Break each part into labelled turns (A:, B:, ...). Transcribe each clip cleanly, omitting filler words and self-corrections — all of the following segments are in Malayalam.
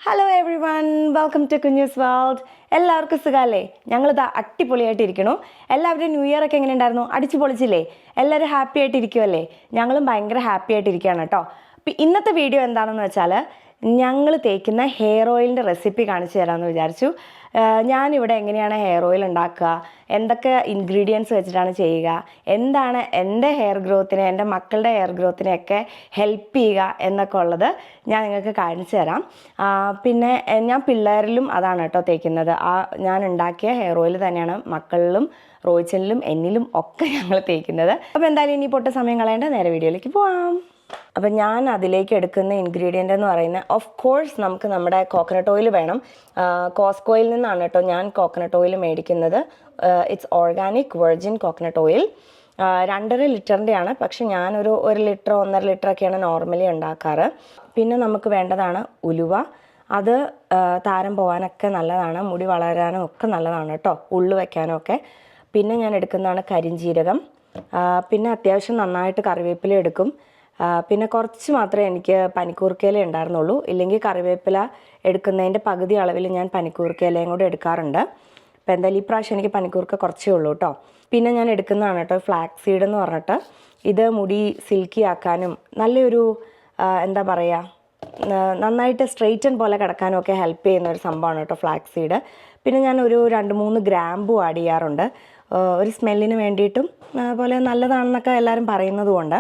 A: Hello everyone, welcome to Kunjus world. എല്ലാവർക്കും സുഖമല്ലേ? ഞങ്ങളിതാ അടിപൊളിയായിട്ടിരിക്കണു. എല്ലാവരും ന്യൂ ഇയർ ഒക്കെ എങ്ങനെ ഉണ്ടായിരുന്നു? അടിച്ചു പൊളിച്ചില്ലേ? എല്ലാവരും ഹാപ്പി ആയിട്ടിരിക്കുമല്ലേ? ഞങ്ങളും ഭയങ്കര ഹാപ്പി ആയിട്ടിരിക്കുകയാണ് കേട്ടോ. അപ്പം ഇന്നത്തെ വീഡിയോ എന്താണെന്ന് വെച്ചാൽ ഞങ്ങൾ തേക്കുന്ന ഹെയർ ഓയിലിൻ്റെ റെസിപ്പി കാണിച്ചു തരാമെന്ന് വിചാരിച്ചു. ഞാനിവിടെ എങ്ങനെയാണ് ഹെയർ ഓയിൽ ഉണ്ടാക്കുക, എന്തൊക്കെ ഇൻഗ്രീഡിയൻസ് വെച്ചിട്ടാണ് ചെയ്യുക, എന്താണ് എൻ്റെ ഹെയർ ഗ്രോത്തിനെ എൻ്റെ മക്കളുടെ ഹെയർ ഗ്രോത്തിനെയൊക്കെ ഹെൽപ്പ് ചെയ്യുക എന്നൊക്കെ ഉള്ളത് ഞാൻ നിങ്ങൾക്ക് കാണിച്ചു തരാം. പിന്നെ ഞാൻ പിള്ളേരിലും അതാണ് കേട്ടോ തേക്കുന്നത്. ഞാൻ ഉണ്ടാക്കിയ ഹെയർ ഓയിൽ തന്നെയാണ് മക്കളിലും റോയിച്ചനിലും എന്നിലും ഒക്കെ ഞങ്ങൾ തേക്കുന്നത്. അപ്പോൾ എന്തായാലും ഇനി പൊട്ട സമയം കളയേണ്ട നേരെ വീഡിയോയിലേക്ക് പോവാം. അപ്പം ഞാൻ അതിലേക്ക് എടുക്കുന്ന ഇൻഗ്രീഡിയൻ്റ് എന്ന് പറയുന്നത് ഓഫ് കോഴ്സ് നമുക്ക് നമ്മുടെ കോക്കനട്ട് ഓയിൽ വേണം. കോസ്കോയിൽ നിന്നാണ് കേട്ടോ ഞാൻ കോക്കനട്ട് ഓയിൽ മേടിക്കുന്നത്. It's organic virgin coconut oil. 2.5 ലിറ്ററിൻ്റെയാണ്, പക്ഷെ ഞാനൊരു 1 ലിറ്റർ 1.5 ലിറ്ററൊക്കെയാണ് നോർമലി ഉണ്ടാക്കാറ്. പിന്നെ നമുക്ക് വേണ്ടതാണ് ഉലുവ. അത് താരം പോകാനൊക്കെ നല്ലതാണ്, മുടി വളരാനും ഒക്കെ നല്ലതാണ് കേട്ടോ, ഉള്ളു വയ്ക്കാനും ഒക്കെ. പിന്നെ ഞാൻ എടുക്കുന്നതാണ് കരിഞ്ജീരകം. പിന്നെ അത്യാവശ്യം നന്നായിട്ട് കറിവേപ്പില എടുക്കും. പിന്നെ കുറച്ച് മാത്രമേ എനിക്ക് പനിക്കൂർക്കയില ഉണ്ടായിരുന്നുള്ളൂ. ഇല്ലെങ്കിൽ കറിവേപ്പില എടുക്കുന്നതിൻ്റെ പകുതി അളവിൽ ഞാൻ പനിക്കൂർക്കയിലയും കൂടെ എടുക്കാറുണ്ട്. അപ്പോൾ എന്തായാലും ഈ പ്രാവശ്യം എനിക്ക് പനിക്കൂർക്ക കുറച്ചേ ഉള്ളൂ കേട്ടോ. പിന്നെ ഞാൻ എടുക്കുന്നതാണ് കേട്ടോ ഫ്ലാക്സ് സീഡ് എന്ന് പറഞ്ഞിട്ട്. ഇത് മുടി സിൽക്കി ആക്കാനും നല്ലൊരു എന്താ പറയുക, നന്നായിട്ട് സ്ട്രെയിറ്റൻ പോലെ കിടക്കാനും ഒക്കെ ഹെൽപ്പ് ചെയ്യുന്ന ഒരു സംഭവമാണ് കേട്ടോ ഫ്ലാക്സ് സീഡ്. പിന്നെ ഞാൻ ഒരു 2-3 ഗ്രാമ്പു ആഡ് ചെയ്യാറുണ്ട്, ഒരു സ്മെല്ലിന് വേണ്ടിയിട്ടും അതുപോലെ നല്ലതാണെന്നൊക്കെ എല്ലാവരും പറയുന്നതുകൊണ്ട്.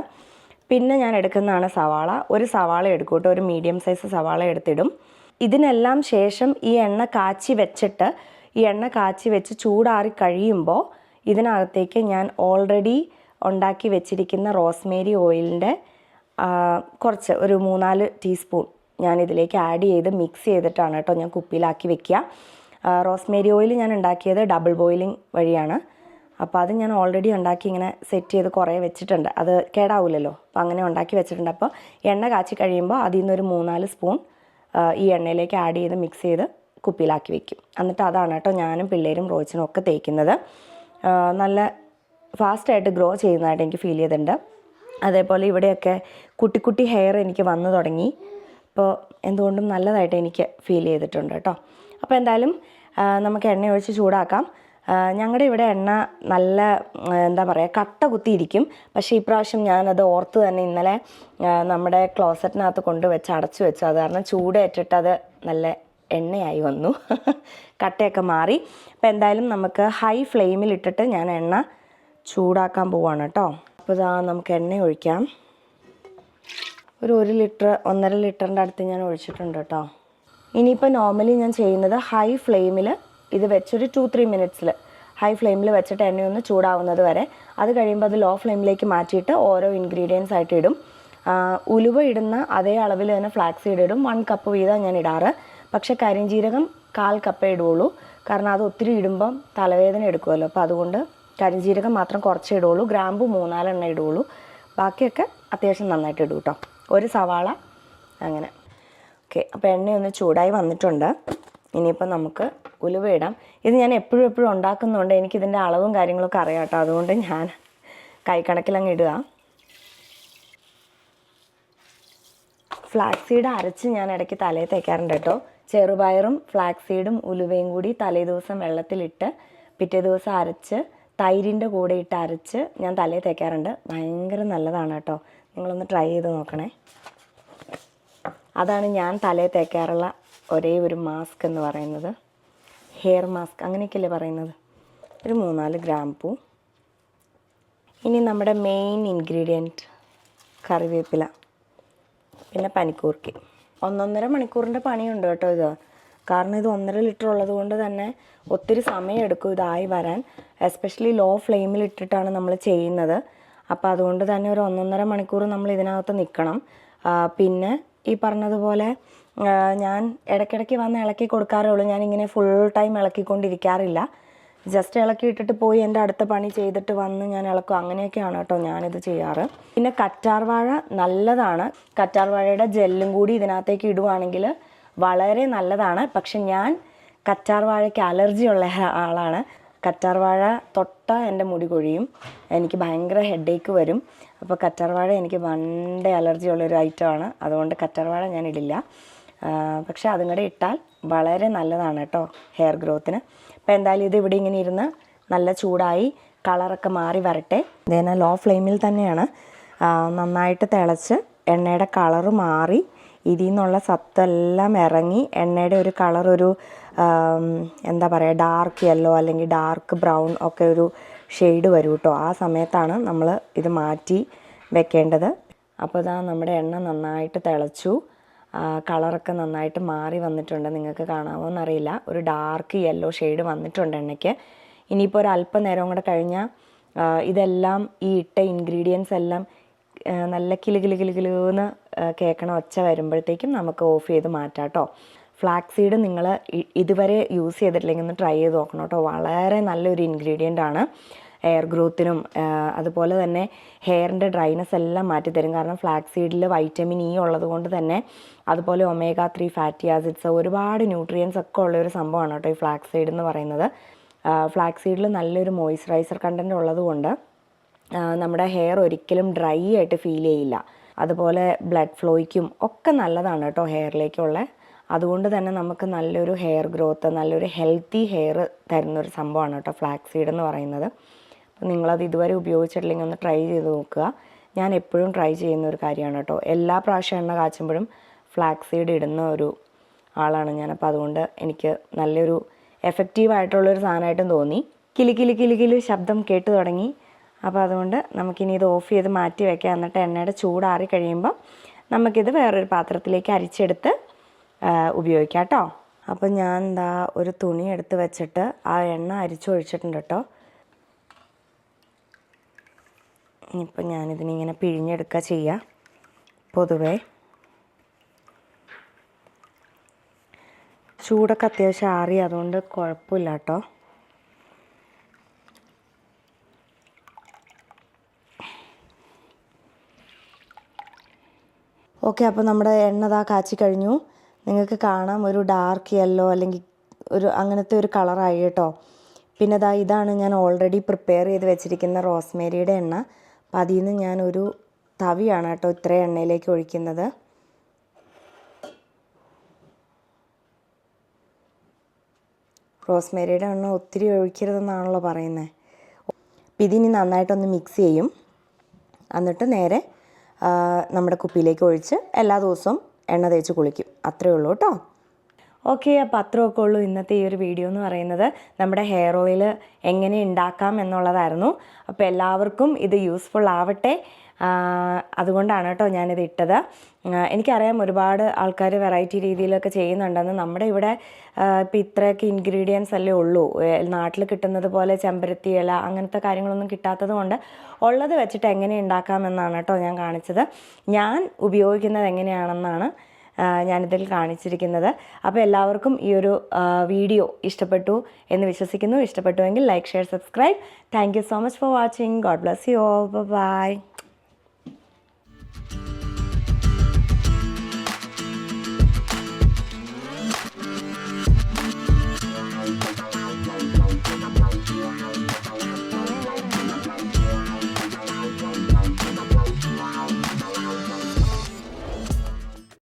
A: പിന്നെ ഞാൻ എടുക്കുന്നതാണ് സവാള. ഒരു സവാള എടുക്കും കേട്ടോ, ഒരു മീഡിയം സൈസ് സവാള എടുത്തിടും. ഇതിനെല്ലാം ശേഷം ഈ എണ്ണ കാച്ചി വെച്ച് ചൂടാറി കഴിയുമ്പോൾ ഇതിനകത്തേക്ക് ഞാൻ ഓൾറെഡി ഉണ്ടാക്കി വെച്ചിരിക്കുന്ന റോസ്മേരി ഓയിലിൻ്റെ കുറച്ച് ഒരു 3-4 ടീസ്പൂൺ ഞാൻ ഇതിലേക്ക് ആഡ് ചെയ്ത് മിക്സ് ചെയ്തിട്ടാണ് കേട്ടോ ഞാൻ കുപ്പിയിലാക്കി വെക്കുക. റോസ്മേരി ഓയിൽ ഞാൻ ഉണ്ടാക്കിയത് ഡബിൾ ബോയിലിംഗ് വഴിയാണ്. അപ്പോൾ അത് ഞാൻ ഓൾറെഡി ഉണ്ടാക്കി ഇങ്ങനെ സെറ്റ് ചെയ്ത് കുറേ വെച്ചിട്ടുണ്ട്, അത് കേടാവില്ലല്ലോ. അപ്പോൾ അങ്ങനെ ഉണ്ടാക്കി വെച്ചിട്ടുണ്ട്. അപ്പോൾ എണ്ണ കാച്ചി കഴിയുമ്പോൾ അതിൽ നിന്നൊരു 3-4 സ്പൂൺ ഈ എണ്ണയിലേക്ക് ആഡ് ചെയ്ത് മിക്സ് ചെയ്ത് കുപ്പിയിലാക്കി വെക്കും. എന്നിട്ട് അതാണ് കേട്ടോ ഞാനും പിള്ളേരും റോയിച്ചനും ഒക്കെ തേക്കുന്നത്. നല്ല ഫാസ്റ്റായിട്ട് ഗ്രോ ചെയ്യുന്നതായിട്ട് എനിക്ക് ഫീൽ ചെയ്തിട്ടുണ്ട്. അതേപോലെ ഇവിടെയൊക്കെ കുട്ടി കുട്ടി ഹെയർ എനിക്ക് വന്നു തുടങ്ങി. അപ്പോൾ എന്തുകൊണ്ടും നല്ലതായിട്ട് എനിക്ക് ഫീൽ ചെയ്തിട്ടുണ്ട് കേട്ടോ. അപ്പോൾ എന്തായാലും നമുക്ക് എണ്ണ ഒഴിച്ച് ചൂടാക്കാം. ഞങ്ങളുടെ ഇവിടെ എണ്ണ നല്ല എന്താ പറയുക, കട്ട കുത്തിയിരിക്കും. പക്ഷേ ഇപ്രാവശ്യം ഞാനത് ഓർത്ത് തന്നെ ഇന്നലെ നമ്മുടെ ക്ലോസറ്റിനകത്ത് കൊണ്ടുവച്ച് അടച്ചു വെച്ചു. അത് കാരണം ചൂടേറ്റിട്ട് അത് നല്ല എണ്ണയായി വന്നു, കട്ടയൊക്കെ മാറി. അപ്പോൾ എന്തായാലും നമുക്ക് ഹൈ ഫ്ലെയിമിലിട്ടിട്ട് ഞാൻ എണ്ണ ചൂടാക്കാൻ പോവാണ് കേട്ടോ. അപ്പോൾ ഇതാ നമുക്ക് എണ്ണ ഒഴിക്കാം. ഒരു 1 ലിറ്റർ 1.5 ലിറ്ററിൻ്റെ അടുത്ത് ഞാൻ ഒഴിച്ചിട്ടുണ്ട് കേട്ടോ. ഇനിയിപ്പോൾ നോർമലി ഞാൻ ചെയ്യുന്നത് ഹൈ ഫ്ലെയിമിൽ ഇത് വെച്ചൊരു 2-3 മിനിറ്റ്സിൽ ഹൈ ഫ്ലെയിമിൽ വെച്ചിട്ട് എണ്ണയൊന്ന് ചൂടാവുന്നത് വരെ, അത് കഴിയുമ്പോൾ അത് ലോ ഫ്ലെയിമിലേക്ക് മാറ്റിയിട്ട് ഓരോ ഇൻഗ്രീഡിയൻസ് ആയിട്ട് ഇടും. ഉലുവ ഇടുന്ന അതേ അളവിൽ തന്നെ ഫ്ലാക്സ് സീഡ് ഇടും. 1 കപ്പ് വീതം ഞാൻ ഇടാറ്. പക്ഷേ കരിഞ്ജീരകം 1/4 കപ്പേ ഇടുകയുള്ളൂ, കാരണം അത് ഒത്തിരി ഇടുമ്പം തലവേദന എടുക്കുമല്ലോ. അപ്പോൾ അതുകൊണ്ട് കരിഞ്ജീരകം മാത്രം കുറച്ചേ ഇടുകയുള്ളൂ. ഗ്രാമ്പു 3-4 എണ്ണ ഇടുകയുള്ളൂ. ബാക്കിയൊക്കെ അത്യാവശ്യം നന്നായിട്ട് ഇടും കേട്ടോ. ഒരു സവാള അങ്ങനെ. ഓക്കെ, അപ്പോൾ എണ്ണയൊന്ന് ചൂടായി വന്നിട്ടുണ്ട്. ഇനിയിപ്പോൾ നമുക്ക് ഉലുവ ഇടാം. ഇത് ഞാൻ എപ്പോഴും ഉണ്ടാക്കുന്നുണ്ട്, എനിക്കിതിൻ്റെ അളവും കാര്യങ്ങളൊക്കെ അറിയാം കേട്ടോ. അതുകൊണ്ട് ഞാൻ കൈക്കണക്കിലങ്ങ് ഇടുക. ഫ്ലാക്സ് സീഡ് അരച്ച് ഞാൻ ഇടയ്ക്ക് തലയിൽ തേക്കാറുണ്ട് കേട്ടോ. ചെറുപയറും ഫ്ലാക്സ് സീഡും ഉലുവയും കൂടി തലേ ദിവസം വെള്ളത്തിലിട്ട് പിറ്റേ ദിവസം അരച്ച് തൈരിൻ്റെ കൂടെ ഇട്ട് അരച്ച് ഞാൻ തലയിൽ തേക്കാറുണ്ട്. ഭയങ്കര നല്ലതാണ് കേട്ടോ, നിങ്ങളൊന്ന് ട്രൈ ചെയ്ത് നോക്കണേ. അതാണ് ഞാൻ തലയിൽ തേക്കാറുള്ള ഒരേ ഒരു മാസ്ക് എന്ന് പറയുന്നത്, ഹെയർ മാസ്ക് അങ്ങനെയൊക്കെയല്ലേ പറയുന്നത്. ഒരു 3-4 ഗ്രാമ്പൂ. ഇനി നമ്മുടെ മെയിൻ ഇൻഗ്രീഡിയൻറ്റ് കറിവേപ്പില, പിന്നെ പനിക്കൂർക്കി. 1.5 മണിക്കൂറിൻ്റെ പണിയുണ്ട് കേട്ടോ ഇത്. കാരണം ഇത് 1.5 ലിറ്റർ ഉള്ളത് കൊണ്ട് തന്നെ ഒത്തിരി സമയം എടുക്കും ഇതായി വരാൻ. എസ്പെഷ്യലി ലോ ഫ്ലെയിമിൽ ഇട്ടിട്ടാണ് നമ്മൾ ചെയ്യുന്നത്. അപ്പോൾ അതുകൊണ്ട് തന്നെ ഒരു 1.5 മണിക്കൂർ നമ്മൾ ഇതിനകത്ത് നിൽക്കണം. പിന്നെ ഈ പറഞ്ഞതുപോലെ ഞാൻ ഇടയ്ക്കിടയ്ക്ക് വന്ന് ഇളക്കി കൊടുക്കാറേ ഉള്ളൂ. ഞാനിങ്ങനെ ഫുൾ ടൈം ഇളക്കിക്കൊണ്ടിരിക്കാറില്ല. ജസ്റ്റ് ഇളക്കി ഇട്ടിട്ട് പോയി എൻ്റെ അടുത്ത പണി ചെയ്തിട്ട് വന്ന് ഞാൻ ഇളക്കും. അങ്ങനെയൊക്കെയാണ് കേട്ടോ ഞാനിത് ചെയ്യാറ്. പിന്നെ കറ്റാർവാഴ നല്ലതാണ്. കറ്റാർവാഴയുടെ ജെല്ലും കൂടി ഇതിനകത്തേക്ക് ഇടുവാണെങ്കിൽ വളരെ നല്ലതാണ്. പക്ഷെ ഞാൻ കറ്റാർവാഴയ്ക്ക് അലർജി ഉള്ള ആളാണ്. കറ്റാർവാഴ തൊട്ടാൽ എൻ്റെ മുടി കൊഴിയും, എനിക്ക് ഭയങ്കര ഹെഡേക്ക് വരും. അപ്പോൾ കറ്റാർവാഴ എനിക്ക് പണ്ടേ അലർജി ഉള്ളൊരു ഐറ്റമാണ്. അതുകൊണ്ട് കറ്റാർവാഴ ഞാൻ ഇടില്ല. പക്ഷേ അതും കൂടെ ഇട്ടാൽ വളരെ നല്ലതാണ് കേട്ടോ ഹെയർ ഗ്രോത്തിന്. അപ്പോൾ എന്തായാലും ഇത് ഇവിടെ ഇങ്ങനെ ഇരുന്ന് നല്ല ചൂടായി കളറൊക്കെ മാറി വരട്ടെ. ഇതേന ലോ ഫ്ലെയിമിൽ തന്നെയാണ്. നന്നായിട്ട് തിളച്ച് എണ്ണയുടെ കളറ് മാറി ഇതിൽ നിന്നുള്ള സത്തെല്ലാം ഇറങ്ങി എണ്ണയുടെ ഒരു കളറൊരു എന്താ പറയുക ഡാർക്ക് യെല്ലോ അല്ലെങ്കിൽ ഡാർക്ക് ബ്രൗൺ ഒക്കെ ഒരു ഷെയ്ഡ് വരും കേട്ടോ. ആ സമയത്താണ് നമ്മൾ ഇത് മാറ്റി വെക്കേണ്ടത്. അപ്പോൾ ഇതാ നമ്മുടെ എണ്ണ നന്നായിട്ട് തിളച്ചു, കളറൊക്കെ നന്നായിട്ട് മാറി വന്നിട്ടുണ്ട്. നിങ്ങൾക്ക് കാണാമോ എന്നറിയില്ല, ഒരു ഡാർക്ക് യെല്ലോ ഷെയ്ഡ് വന്നിട്ടുണ്ട് എണ്ണയ്ക്ക്. ഇനിയിപ്പോൾ ഒരു അല്പം നേരം കൂടെ കഴിഞ്ഞാൽ ഇതെല്ലാം ഈ ഇട്ട ഇൻഗ്രീഡിയൻസ് എല്ലാം നല്ല കിലുകിലുകിലുകിലുന്ന് കേൾക്കണ ഒച്ച വരുമ്പോഴത്തേക്കും നമുക്ക് ഓഫ് ചെയ്ത് മാറ്റാം കേട്ടോ. ഫ്ലാക്സ് സീഡ് നിങ്ങൾ ഇതുവരെ യൂസ് ചെയ്തിട്ടില്ലെങ്കിൽ ഒന്ന് ട്രൈ ചെയ്ത് നോക്കണം കേട്ടോ. വളരെ നല്ലൊരു ഇൻഗ്രീഡിയൻ്റ് ആണ് ഹെയർ ഗ്രോത്തിനും. അതുപോലെ തന്നെ ഹെയറിൻ്റെ ഡ്രൈനെസ് എല്ലാം മാറ്റിത്തരും. കാരണം ഫ്ലാക്സ് സീഡിൽ വൈറ്റമിൻ ഇ ഉള്ളത് കൊണ്ട് തന്നെ, അതുപോലെ ഒമേഗ 3 ഫാറ്റി ആസിഡ്സ്, ഒരുപാട് ന്യൂട്രിയൻസ് ഒക്കെ ഉള്ളൊരു സംഭവമാണ് കേട്ടോ ഈ ഫ്ലാക്സ് സീഡ് എന്ന് പറയുന്നത്. ഫ്ലാക്സ് സീഡിൽ നല്ലൊരു മോയ്സ്ചറൈസർ കണ്ടൻറ്റ് ഉള്ളത് കൊണ്ട് നമ്മുടെ ഹെയർ ഒരിക്കലും ഡ്രൈ ആയിട്ട് ഫീൽ ചെയ്യില്ല. അതുപോലെ ബ്ലഡ് ഫ്ലോയ്ക്കും ഒക്കെ നല്ലതാണ് കേട്ടോ ഹെയറിലേക്കുള്ള. അതുകൊണ്ട് തന്നെ നമുക്ക് നല്ലൊരു ഹെയർ ഗ്രോത്ത്, നല്ലൊരു ഹെൽത്തി ഹെയർ തരുന്നൊരു സംഭവമാണ് കേട്ടോ ഫ്ലാക്സ് സീഡ് എന്ന് പറയുന്നത്. അപ്പോൾ നിങ്ങളത് ഇതുവരെ ഉപയോഗിച്ചിട്ടില്ലെങ്കിൽ ഒന്ന് ട്രൈ ചെയ്ത് നോക്കുക. ഞാൻ എപ്പോഴും ട്രൈ ചെയ്യുന്ന ഒരു കാര്യമാണ് കേട്ടോ. എല്ലാ പ്രാവശ്യം എണ്ണ കാച്ചുമ്പോഴും ഫ്ലാക്സ് സീഡ് ഇടുന്ന ഒരു ആളാണ് ഞാൻ. അപ്പോൾ അതുകൊണ്ട് എനിക്ക് നല്ലൊരു എഫക്റ്റീവായിട്ടുള്ളൊരു സാധനമായിട്ടും തോന്നി. കിലി കിലി കിലി കിലി ശബ്ദം കേട്ടു തുടങ്ങി. അപ്പോൾ അതുകൊണ്ട് നമുക്കിനി ഇത് ഓഫ് ചെയ്ത് മാറ്റി വയ്ക്കാം. എന്നിട്ട് എണ്ണയുടെ ചൂടാറി കഴിയുമ്പോൾ നമുക്കിത് വേറൊരു പാത്രത്തിലേക്ക് അരിച്ചെടുത്ത് ഉപയോഗിക്കാം കേട്ടോ. അപ്പോൾ ഞാൻ എന്താ ഒരു തുണി എടുത്ത് വെച്ചിട്ട് ആ എണ്ണ അരിച്ചൊഴിച്ചിട്ടുണ്ട് കേട്ടോ. ഇനിയിപ്പോൾ ഞാനിതിനിങ്ങനെ പിഴിഞ്ഞെടുക്കുക ചെയ്യുക. പൊതുവേ ചൂടൊക്കെ അത്യാവശ്യം ആറി, അതുകൊണ്ട് കുഴപ്പമില്ല കേട്ടോ. ഓക്കെ, അപ്പോൾ നമ്മുടെ എണ്ണ ദാ കാച്ചി കഴിഞ്ഞു. നിങ്ങൾക്ക് കാണാം ഒരു ഡാർക്ക് യെല്ലോ അല്ലെങ്കിൽ ഒരു അങ്ങനത്തെ ഒരു കളറായി കേട്ടോ. പിന്നെ ദാ ഇതാണ് ഞാൻ ഓൾറെഡി പ്രിപ്പയർ ചെയ്ത് വെച്ചിരിക്കുന്ന റോസ്മേരിയുടെ എണ്ണ. അപ്പോൾ അതിൽ നിന്ന് ഞാനൊരു തവിയാണ് കേട്ടോ ഇത്രയും എണ്ണയിലേക്ക് ഒഴിക്കുന്നത്. റോസ്മേരിയുടെ എണ്ണ ഒത്തിരി ഒഴിക്കരുതെന്നാണല്ലോ പറയുന്നത്. അപ്പോൾ ഇതിനി നന്നായിട്ടൊന്ന് മിക്സ് ചെയ്യും. എന്നിട്ട് നേരെ നമ്മുടെ കുപ്പിയിലേക്ക് ഒഴിച്ച് എല്ലാ ദിവസവും എണ്ണ തേച്ച് കുളിക്കും. അത്രയേ ഉള്ളൂ കേട്ടോ. ഓക്കെ, അപ്പോൾ അത്രയൊക്കെ ഉള്ളൂ ഇന്നത്തെ ഈ ഒരു വീഡിയോ എന്ന് പറയുന്നത്. നമ്മുടെ ഹെയർ ഓയിൽ എങ്ങനെ ഉണ്ടാക്കാം എന്നുള്ളതായിരുന്നു. അപ്പോൾ എല്ലാവർക്കും ഇത് യൂസ്ഫുൾ ആവട്ടെ, അതുകൊണ്ടാണ് കേട്ടോ ഞാനിത് ഇട്ടത്. എനിക്കറിയാം ഒരുപാട് ആൾക്കാർ വെറൈറ്റി രീതിയിലൊക്കെ ചെയ്യുന്നുണ്ടെന്ന്. നമ്മുടെ ഇവിടെ ഇപ്പോൾ ഇത്രയൊക്കെ ഇൻഗ്രീഡിയൻസ് അല്ലേ ഉള്ളൂ. നാട്ടിൽ കിട്ടുന്നത് പോലെ ചെമ്പരത്തി ഇല അങ്ങനത്തെ കാര്യങ്ങളൊന്നും കിട്ടാത്തത് കൊണ്ട് ഉള്ളത് വെച്ചിട്ട് എങ്ങനെ ഉണ്ടാക്കാമെന്നാണ് കേട്ടോ ഞാൻ കാണിച്ചത്. ഞാൻ ഉപയോഗിക്കുന്നത് എങ്ങനെയാണെന്നാണ് ഞാനിതിൽ കാണിച്ചിരിക്കുന്നത്. അപ്പോൾ എല്ലാവർക്കും ഈ ഒരു വീഡിയോ ഇഷ്ടപ്പെട്ടു എന്ന് വിശ്വസിക്കുന്നു. ഇഷ്ടപ്പെട്ടുവെങ്കിൽ like, share, subscribe. Thank you so much for watching. God bless you all. By.